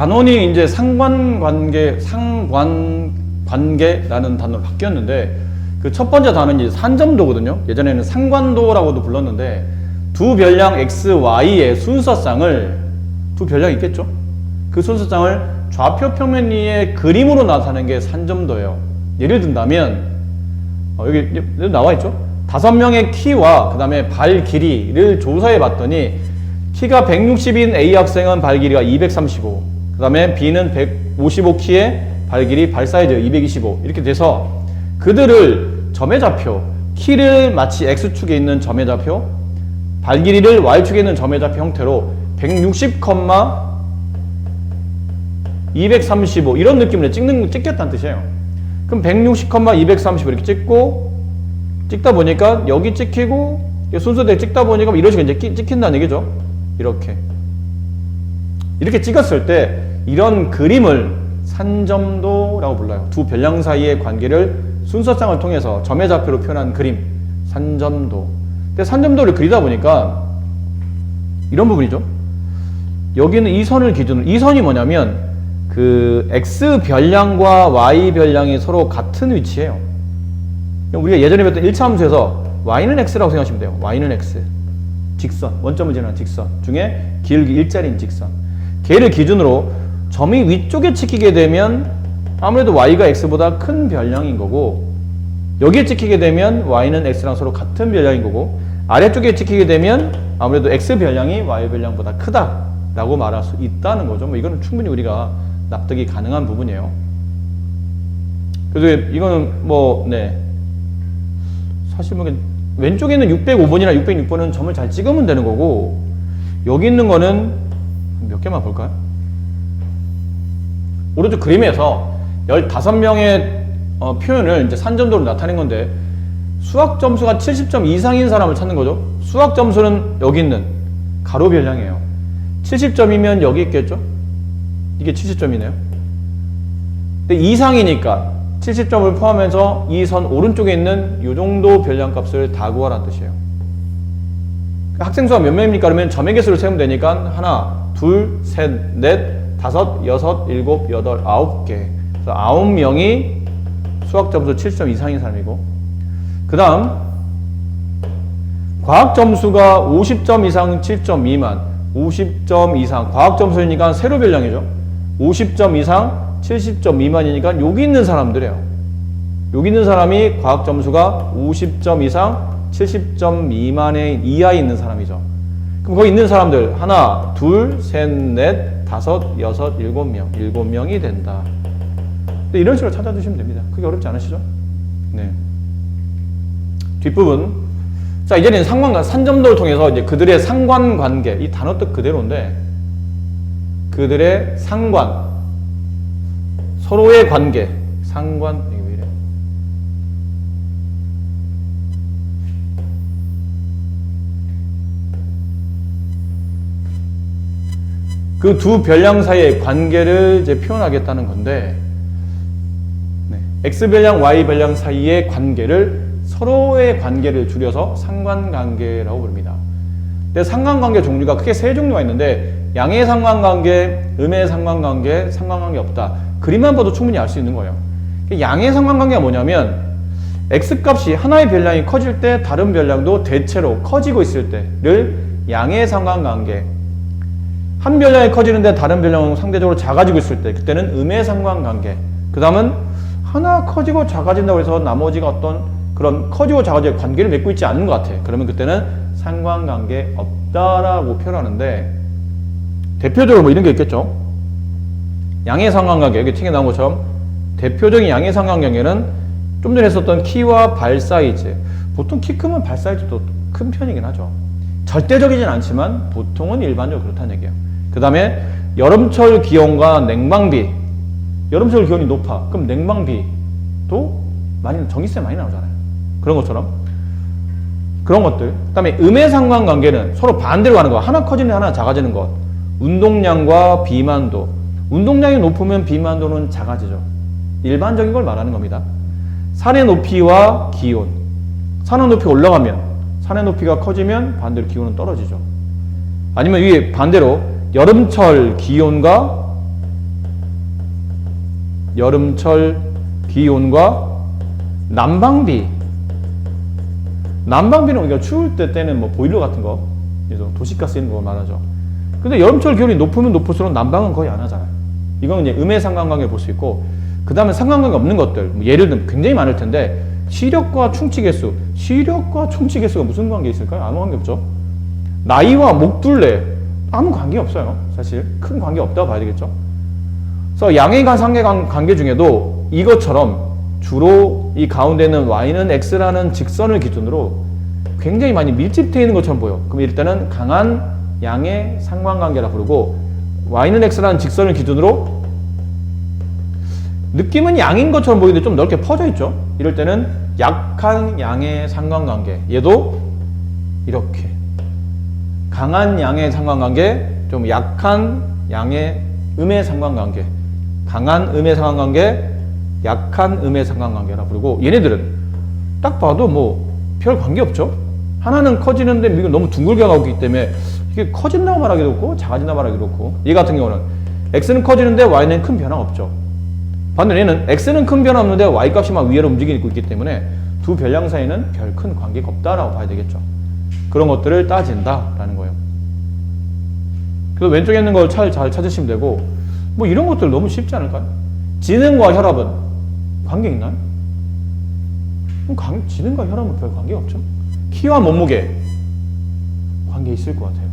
단원이 이제 상관관계라는 단어로 바뀌었는데 그 첫 번째 단어는 이제 산점도거든요. 예전에는 상관도라고도 불렀는데 두 별량 x, y의 순서쌍을 두 별량이 있겠죠. 그 순서쌍을 좌표 평면 위의 그림으로 나타내는 게 산점도예요. 예를 든다면 여기 나와 있죠. 5명의 키와 그 다음에 발 길이를 조사해 봤더니 키가 160인 A 학생은 발 길이가 235, 그 다음에 B는 155키에 발 길이, 발 사이즈 225 이렇게 돼서 그들을 점의 좌표, 키를 마치 X축에 있는 점의 좌표, 발 길이를 Y축에 있는 점의 좌표 형태로 160, 235 이런 느낌으로 찍겠다는 뜻이에요. 그럼 160, 235 이렇게 찍다 보니까 여기 찍히고 순서대로 찍다 보니까 이런 식으로 이제 찍힌다는 얘기죠. 이렇게 찍었을 때 이런 그림을 산점도라고 불러요. 두 별량 사이의 관계를 순서쌍을 통해서 점의 좌표로 표현한 그림, 산점도. 근데 산점도를 그리다 보니까 이런 부분이죠. 여기는 이 선을 기준으로, 이 선이 뭐냐면 그 x 별량과 y 별량이 서로 같은 위치예요. 우리가 예전에 배웠던 1차 함수에서 y는 x라고 생각하시면 돼요. y는 x. 직선, 원점을 지나는 직선 중에 길기 일자리인 직선. 걔를 기준으로 점이 위쪽에 찍히게 되면 아무래도 y가 x보다 큰 별량인 거고, 여기에 찍히게 되면 y는 x랑 서로 같은 별량인 거고, 아래쪽에 찍히게 되면 아무래도 x 별량이 y 별량보다 크다라고 말할 수 있다는 거죠. 뭐 이거는 충분히 우리가 납득이 가능한 부분이에요. 그래서 이거는 사실 왼쪽에 있는 605번이나 606번은 점을 잘 찍으면 되는 거고, 여기 있는 거는 몇 개만 볼까요? 오른쪽 그림에서 15명의 표현을 이제 산점도로 나타낸 건데, 수학 점수가 70점 이상인 사람을 찾는 거죠. 수학 점수는 여기 있는 가로 별량이에요. 70점이면 여기 있겠죠? 이게 70점이네요. 근데 이상이니까 70점을 포함해서 이 선 오른쪽에 있는 이 정도 별량 값을 다 구하라는 뜻이에요. 학생 수가 몇 명입니까? 그러면 점의 개수를 세우면 되니까 하나, 둘, 셋, 넷, 다섯, 여섯, 일곱, 여덟, 9개. 그래서 9명이 수학 점수 7점 이상인 사람이고, 그 다음 과학 점수가 50점 이상 7점 미만, 50점 이상 과학 점수니까 세로 별량이죠. 50점 이상 70점 미만이니까 여기 있는 사람들이에요. 여기 있는 사람이 과학 점수가 50점 이상 70점 미만의 이하에 있는 사람이죠. 그럼 거기 있는 사람들 하나, 둘, 셋, 넷, 다섯, 여섯, 7명, 7명이 된다. 이런 식으로 찾아주시면 됩니다. 그게 어렵지 않으시죠? 네. 뒷부분. 자, 이제는 산점도를 통해서 이제 그들의 상관관계, 이 단어 뜻 그대로인데, 그들의 서로의 관계, 이게 왜 이래? 그 두 별량 사이의 관계를 이제 표현하겠다는 건데, x 별량, y 별량 사이의 관계를, 서로의 관계를 줄여서 상관관계라고 부릅니다. 근데 상관관계 종류가 크게 세 종류가 있는데, 양의 상관관계, 음의 상관관계, 상관관계 없다. 그림만 봐도 충분히 알 수 있는 거예요. 양의 상관관계가 뭐냐면 x값이 하나의 별량이 커질 때 다른 별량도 대체로 커지고 있을 때를 양의 상관관계, 한 별량이 커지는데 다른 별량은 상대적으로 작아지고 있을 때 그때는 음의 상관관계, 그 다음은 하나 커지고 작아진다고 해서 나머지가 어떤 그런 커지고 작아질 관계를 맺고 있지 않는 것 같아. 그러면 그때는 상관관계 없다라고 표현하는데, 대표적으로 이런 게 있겠죠. 양의 상관관계, 여기 책에 나온 것처럼 대표적인 양의 상관관계는 좀 전에 했었던 키와 발 사이즈. 보통 키 크면 발 사이즈도 큰 편이긴 하죠. 절대적이진 않지만 보통은 일반적으로 그렇다는 얘기예요. 그 다음에 여름철 기온과 냉방비. 여름철 기온이 높아. 그럼 냉방비도 전기세 많이 나오잖아요. 그런 것처럼. 그런 것들. 그 다음에 음의 상관관계는 서로 반대로 가는 거. 하나 커지는 하나 작아지는 것. 운동량과 비만도. 운동량이 높으면 비만도는 작아지죠. 일반적인 걸 말하는 겁니다. 산의 높이와 기온. 산의 높이가 올라가면, 산의 높이가 커지면 반대로 기온은 떨어지죠. 아니면 위에 반대로 여름철 기온과 여름철 기온과 난방비. 난방비는 우리가 추울 때는 뭐 보일러 같은 거, 그래서 도시가스 있는 거 말하죠. 근데 여름철 기온이 높으면 높을수록 난방은 거의 안 하잖아요. 이건 이제 음의 상관관계를 볼 수 있고, 그 다음에 상관관계 없는 것들, 뭐 예를 들면 굉장히 많을 텐데, 시력과 충치개수. 시력과 충치개수가 무슨 관계 있을까요? 아무 관계 없죠. 나이와 목둘레. 아무 관계 없어요. 사실 큰 관계 없다고 봐야 되겠죠. 그래서 양의 상관관계 중에도 이것처럼 주로 이 가운데 있는 y는 x라는 직선을 기준으로 굉장히 많이 밀집되어 있는 것처럼 보여. 그럼 이럴 때는 강한 양의 상관관계라 부르고, y는 x라는 직선을 기준으로 느낌은 양인 것처럼 보이는데 좀 넓게 퍼져 있죠. 이럴 때는 약한 양의 상관관계. 얘도 이렇게 강한 양의 상관관계, 좀 약한 양의 음의 상관관계, 강한 음의 상관관계, 약한 음의 상관관계라 부르고, 얘네들은 딱 봐도 뭐 별 관계 없죠. 하나는 커지는데 이건 너무 둥글게 가고 있기 때문에 이게 커진다고 말하기도 없고 작아진다고 말하기도 없고, 얘 같은 경우는 x는 커지는데 y는 큰 변화 없죠. 반대로 얘는 x는 큰 변화 없는데 y 값이 막 위로 움직이고 있기 때문에 두 별량 사이는 별 큰 관계가 없다라고 봐야 되겠죠. 그런 것들을 따진다라는 거예요. 그래서 왼쪽에 있는 걸 잘 찾으시면 되고, 뭐 이런 것들 너무 쉽지 않을까요? 지능과 혈압은 관계 있나요? 지능과 혈압은 별 관계가 없죠. 키와 몸무게 관계 있을 것 같아요.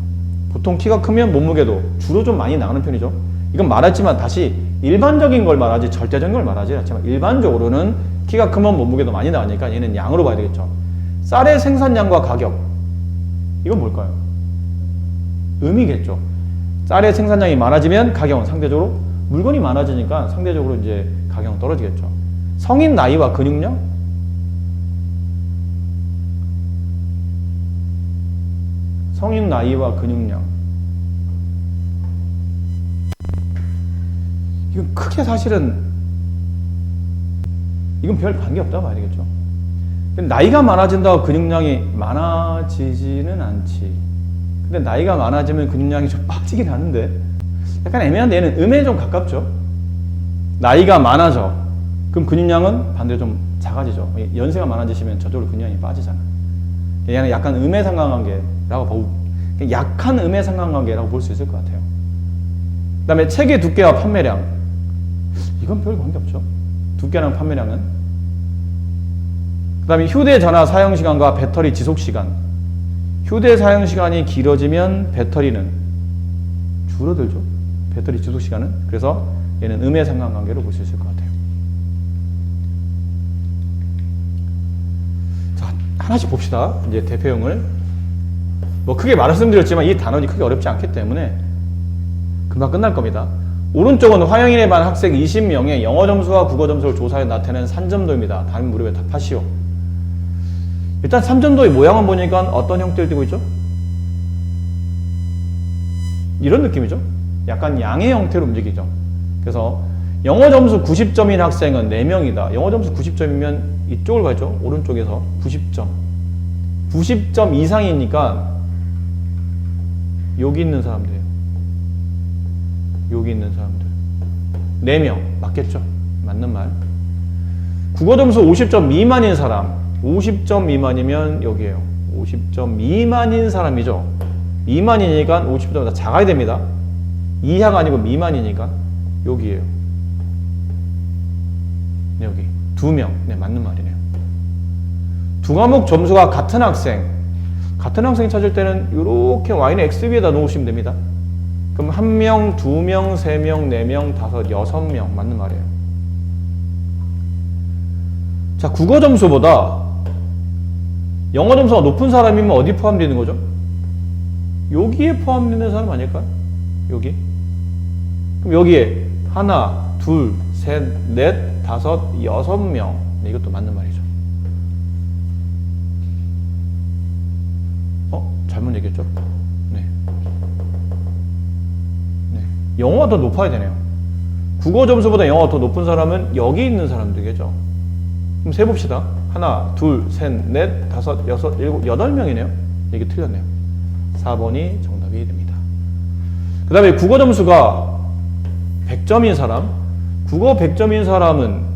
보통 키가 크면 몸무게도 주로 좀 많이 나가는 편이죠. 이건 말했지만 다시 일반적인 걸 말하지 절대적인 걸 말하지 않지만, 일반적으로는 키가 크면 몸무게도 많이 나가니까 얘는 양으로 봐야 되겠죠. 쌀의 생산량과 가격, 이건 뭘까요? 음이겠죠. 쌀의 생산량이 많아지면 가격은 상대적으로, 물건이 많아지니까 상대적으로 이제 가격은 떨어지겠죠. 성인 나이와 근육량? 성인 나이와 근육량. 이건 크게 사실은 이건 별 관계 없다고 봐야 되겠죠. 나이가 많아진다고 근육량이 많아지지는 않지. 근데 나이가 많아지면 근육량이 좀 빠지긴 하는데, 약간 애매한데 얘는 음에 좀 가깝죠. 나이가 많아져. 그럼 근육량은 반대로 좀 작아지죠. 연세가 많아지시면 저쪽으로 근육량이 빠지잖아. 얘는 약간 음의 상관관계라고 보고, 약한 음의 상관관계라고 볼 수 있을 것 같아요. 그 다음에 책의 두께와 판매량. 이건 별 관계 없죠. 두께랑 판매량은. 그 다음에 휴대전화 사용시간과 배터리 지속시간. 휴대 사용시간이 길어지면 배터리는 줄어들죠. 배터리 지속시간은. 그래서 얘는 음의 상관관계로 볼 수 있을 것 같아요. 자, 하나씩 봅시다. 이제 대표형을. 뭐 크게 말씀드렸지만 이 단원이 크게 어렵지 않기 때문에 금방 끝날 겁니다. 오른쪽은 화영인에 반 학생 20명의 영어 점수와 국어 점수를 조사해 나타낸 산점도입니다. 다음 무렵에 답하시오. 일단 산점도의 모양을 보니까 어떤 형태를 띠고 있죠? 이런 느낌이죠? 약간 양의 형태로 움직이죠. 그래서 영어 점수 90점인 학생은 4명이다. 영어 점수 90점이면 이쪽을 가죠. 오른쪽에서 90점. 90점 이상이니까 여기 있는 사람들이에요. 여기 있는 사람들. 4명. 맞겠죠? 맞는 말. 국어 점수 50점 미만인 사람. 50점 미만이면 여기에요. 50점 미만인 사람이죠. 미만이니까 50점보다 작아야 됩니다. 이하가 아니고 미만이니까 여기에요. 여기 2명. 네, 맞는 말이네요. 두 과목 점수가 같은 학생. 같은 학생 찾을 때는 이렇게 y는 x 위에다 놓으시면 됩니다. 그럼 1명, 2명, 3명, 4명, 5, 6명 맞는 말이에요. 자, 국어 점수보다 영어 점수가 높은 사람이면 어디 포함되는 거죠? 여기에 포함되는 사람 아닐까요? 여기. 그럼 여기에 하나, 둘, 셋, 넷, 5, 6명. 네, 이것도 맞는 말이죠. 잘못 얘기했죠? 네. 네. 영어가 더 높아야 되네요. 국어 점수보다 영어가 더 높은 사람은 여기 있는 사람들이겠죠. 그럼 세봅시다. 하나, 둘, 셋, 넷, 5, 6, 7, 8명이네요. 이게 틀렸네요. 4번이 정답이 됩니다. 그 다음에 국어 점수가 100점인 사람, 국어 100점인 사람은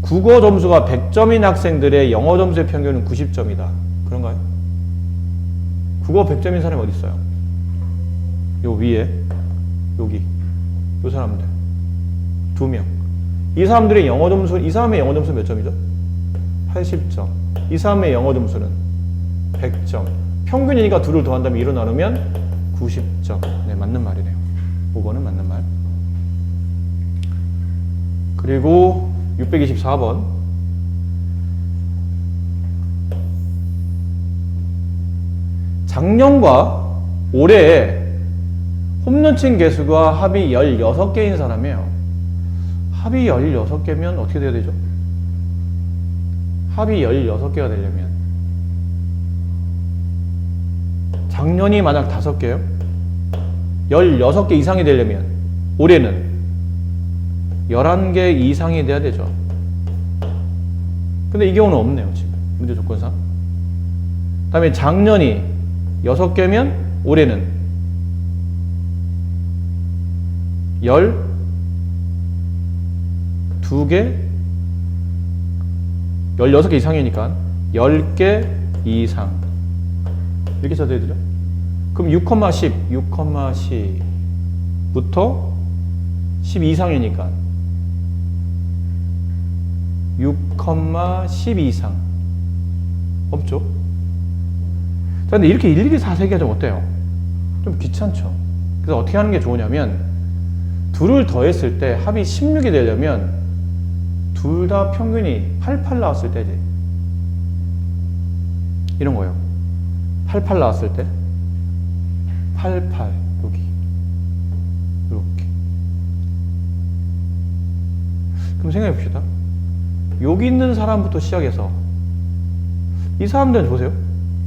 국어 점수가 100점인 학생들의 영어 점수의 평균은 90점이다. 그런가요? 국어 100점인 사람이 어디 있어요? 요 위에, 여기, 요 사람들 2명. 이 사람들의 영어 점수, 이 사람의 영어 점수 몇 점이죠? 80점. 이 사람의 영어 점수는 100점. 평균이니까 둘을 더한다면 2로 나누면 90점. 네, 맞는 말이네요. 5번은 맞는 말. 그리고 624번. 작년과 올해 홈런 친 개수가 합이 16개인 사람이에요. 합이 16개면 어떻게 돼야 되죠? 합이 16개가 되려면 작년이 만약 5개요? 16개 이상이 되려면 올해는 11개 이상이 돼야 되죠. 근데 이 경우는 없네요. 지금 문제 조건상. 그 다음에 작년이 6개면 올해는 12개, 16개 이상이니까 10개 이상. 이렇게 써야 되죠? 그럼 6,10, 6,10부터 10 이상이니까 6,10 이상. 없죠? 자, 근데 이렇게 일일이 다 세개하자면 어때요? 좀 귀찮죠? 그래서 어떻게 하는 게 좋으냐면, 둘을 더했을 때 합이 16이 되려면 둘 다 평균이 88 나왔을 때지. 이런 거예요. 88 나왔을 때 88 여기 이렇게. 그럼 생각해 봅시다. 여기 있는 사람부터 시작해서 이 사람들은 보세요.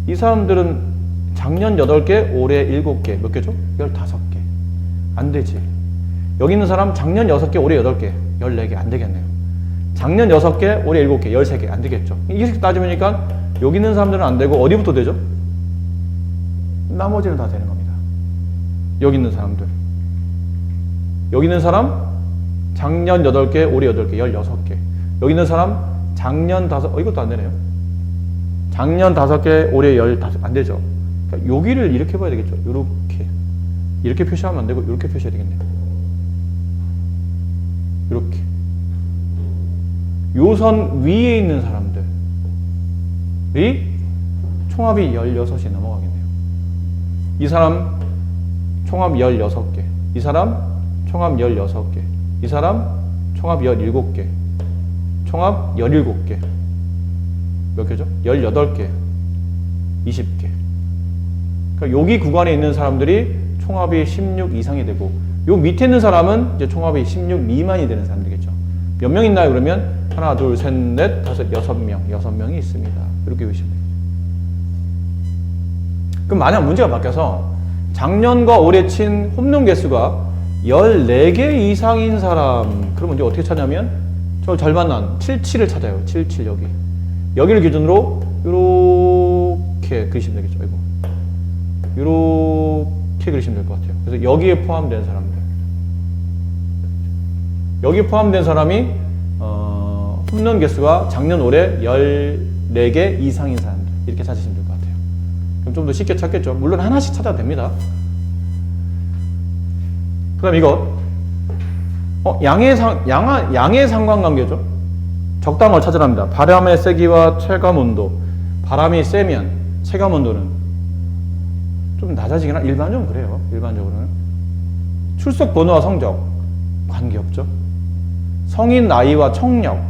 이 사람들은 작년 8개, 올해 7개. 몇 개죠? 15개. 안 되지. 여기 있는 사람 작년 6개, 올해 8개. 14개. 안 되겠네요. 작년 6개, 올해 7개. 13개. 안 되겠죠. 이렇게 따지보니까 여기 있는 사람들은 안 되고 어디부터 되죠? 나머지는 다 되는 겁니다. 여기 있는 사람들. 여기 있는 사람 작년 8개, 올해 8개. 16개. 여기 있는 사람 작년 5, 이것도 안 되네요. 작년 5개, 올해 15개. 안 되죠. 그러니까 여기를 이렇게 봐야 되겠죠. 이렇게. 이렇게 표시하면 안 되고 이렇게 표시해야 되겠네요. 이렇게. 요 선 위에 있는 사람들이 총합이 16이 넘어가겠네요. 이 사람 총합 16개. 이 사람 총합 16개. 이 사람 총합 17개. 총합 17개. 몇 개죠? 18개. 20개. 그러니까 여기 구간에 있는 사람들이 총합이 16 이상이 되고, 요 밑에 있는 사람은 이제 총합이 16 미만이 되는 사람들이겠죠. 몇 명 있나요? 그러면 하나, 둘, 셋, 넷, 다섯, 6명. 6명이 있습니다. 이렇게 보시면 돼요. 그럼 만약 문제가 바뀌어서 작년과 올해 친 홈런 개수가 14개 이상인 사람, 그러면 이제 어떻게 찾냐면 저 절반 난 77을 찾아요. 77 여기. 여기를 기준으로 이렇게 그리시면 되겠죠. 이거. 이렇게 그리시면 될 것 같아요. 그래서 여기에 포함된 사람들. 여기 포함된 사람이 홈런 개수가 작년 올해 14개 이상인 사람들. 이렇게 찾으시면 될 것 같아요. 그럼 좀 더 쉽게 찾겠죠. 물론 하나씩 찾아도 됩니다. 그 다음 이거 양의 상관관계죠. 적당을 찾으랍니다. 바람의 세기와 체감 온도. 바람이 세면 체감 온도는 좀 낮아지긴 하나? 일반적으로 그래요. 일반적으로는. 출석 번호와 성적 관계없죠. 성인 나이와 청력.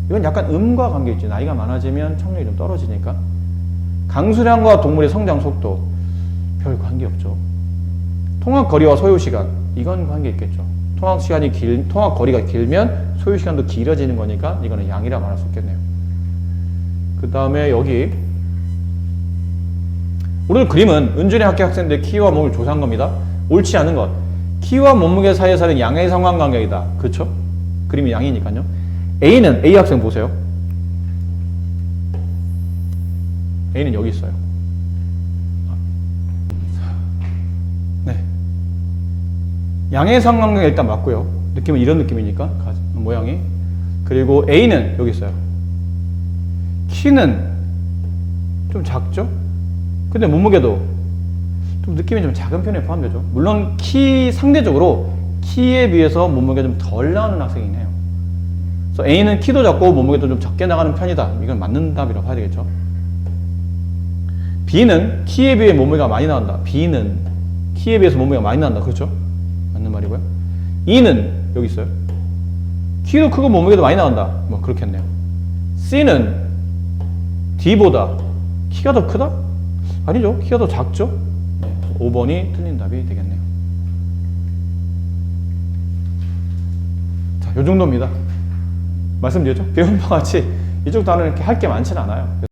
이건 약간 음과 관계있지. 나이가 많아지면 청력이 좀 떨어지니까. 강수량과 동물의 성장 속도 별 관계없죠. 통학 거리와 소요 시간. 이건 관계있겠죠. 통학 거리가 길면 소요 시간도 길어지는 거니까 이거는 양이라 말할 수 있겠네요. 그 다음에 여기 오늘 그림은 은준이 학교 학생들의 키와 몸을 조사한 겁니다. 옳지 않은 것. 키와 몸무게 사이에서는 양의 상관관계이다. 그렇죠? 그림이 양이니까요. A는 A 학생 보세요. A는 여기 있어요. 네. 양의 상관관계 일단 맞고요. 느낌은 이런 느낌이니까 모양이. 그리고 A는 여기 있어요. 키는 좀 작죠? 근데 몸무게도 좀 느낌이 좀 작은 편에 포함되죠. 물론 상대적으로 키에 비해서 몸무게가 좀 덜 나오는 학생이긴 해요. 그래서 A는 키도 작고 몸무게도 좀 적게 나가는 편이다. 이건 맞는 답이라고 봐야 되겠죠. B는 키에 비해 몸무게가 많이 나온다. B는 키에 비해서 몸무게가 많이 나온다. 그렇죠? 맞는 말이고요. E는 여기 있어요. 키도 크고 몸무게도 많이 나온다. 뭐 그렇겠네요. C는 D보다 키가 더 크다? 아니죠. 키가 더 작죠? 네, 5번이 틀린 답이 되겠네요. 자, 요 정도입니다. 말씀드렸죠? 배운 바와 같이 이쪽 단어는 이렇게 할 게 많지는 않아요.